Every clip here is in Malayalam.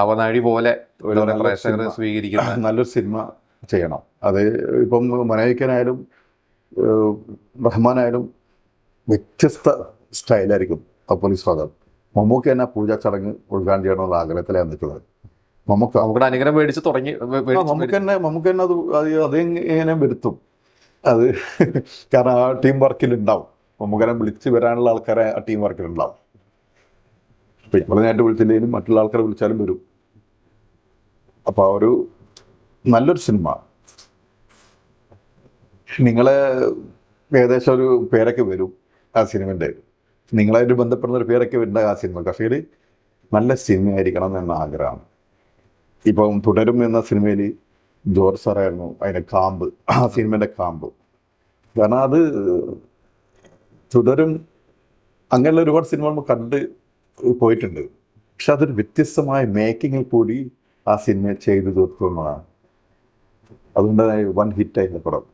അവനാഴി പോലെ പ്രേക്ഷകർ സ്വീകരിക്കുന്ന നല്ലൊരു സിനിമ ചെയ്യണം. അത് ഇപ്പം മനോഹിക്കാനായാലും റഹ്മാനായാലും വ്യത്യസ്ത സ്റ്റൈലായിരിക്കും പോലീസ് ഫാദർ. മമ്മൂക്ക് തന്നെ പൂജാ ചടങ്ങ് ഉദ്ഘാടനം ചെയ്യണമെന്നുള്ള ആഗ്രഹത്തിലാണ് നിൽക്കുന്നത്. നമുക്ക് അനുഗ്രഹം മേടിച്ച് തുടങ്ങി. നമുക്ക് തന്നെ അതെങ്ങനെ വരുത്തും അത്. കാരണം ആ ടീം വർക്കിലുണ്ടാവും. നമുക്കനെ വിളിച്ച് വരാനുള്ള ആൾക്കാരെ ആ ടീം വർക്കിലുണ്ടാവും. ഇപ്പം നമ്മൾ നേരിട്ട് വിളിച്ചില്ലെങ്കിലും മറ്റുള്ള ആൾക്കാരെ വിളിച്ചാലും വരും. അപ്പോൾ ഒരു നല്ലൊരു സിനിമ നിങ്ങളെ ഏകദേശം ഒരു പേരൊക്കെ വരും ആ സിനിമൻ്റെ. നിങ്ങളായിട്ട് ബന്ധപ്പെടുന്ന ഒരു പേരൊക്കെ വരുന്നുണ്ട് ആ സിനിമ. പക്ഷേ നല്ല സിനിമയായിരിക്കണം എന്ന ആഗ്രഹമാണ്. ഇപ്പം തുടരും എന്ന സിനിമയിൽ ജോർജ് സാറായിരുന്നു അതിൻ്റെ കാമ്പ്, ആ സിനിമേൻ്റെ കാമ്പ്. കാരണം അത് തുടരും അങ്ങനെയുള്ള ഒരുപാട് സിനിമ നമ്മൾ കണ്ട് പോയിട്ടുണ്ട്. പക്ഷെ അതൊരു വ്യത്യസ്തമായ മേക്കിങ്ങിൽ കൂടി ആ സിനിമ ചെയ്തു തീർത്തു എന്നതാണ്. അതുകൊണ്ട് വൺ ഹിറ്റായിരുന്ന പടം.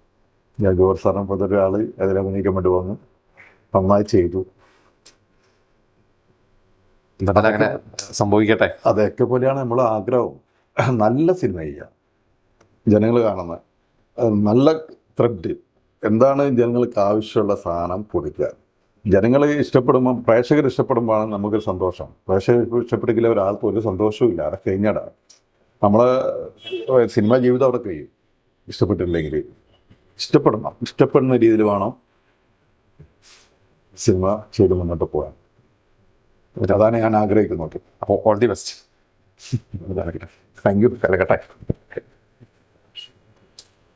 ഞാൻ ജോർജ് സാറിനെ പോലെ ഒരാൾ അതിൽ അഭിനയിക്കാൻ വേണ്ടി വന്നു, നന്നായി ചെയ്തു. അങ്ങനെ സംഭവിക്കട്ടെ. അതൊക്കെ പോലെയാണ് നമ്മളെ ആഗ്രഹവും. നല്ല സിനിമ ചെയ്യുക, ജനങ്ങൾ കാണുന്ന നല്ല ത്രെഡ് എന്താണ് ജനങ്ങൾക്ക് ആവശ്യമുള്ള സാധനം കൊടുക്കുക. ജനങ്ങൾ ഇഷ്ടപ്പെടുമ്പോൾ, പ്രേക്ഷകർ ഇഷ്ടപ്പെടുമ്പോഴാണ് നമുക്കൊരു സന്തോഷം. പ്രേക്ഷകർ ഇഷ്ടപ്പെടുകില്ല ഒരാൾക്ക് ഒരു സന്തോഷവും ഇല്ല. അവിടെ കഴിഞ്ഞാടാണ് നമ്മളെ സിനിമാ ജീവിതം അവിടെ കഴിയും. ഇഷ്ടപ്പെട്ടില്ലെങ്കിൽ ഇഷ്ടപ്പെടണം, ഇഷ്ടപ്പെടുന്ന രീതിയിൽ വേണം സിനിമ ചെയ്ത് മുന്നോട്ട് പോകാൻ. അതാണ് ഞാൻ ആഗ്രഹിക്കുന്നത്. അപ്പോൾ all the best. Thank you. കിടക്കട്ടെ.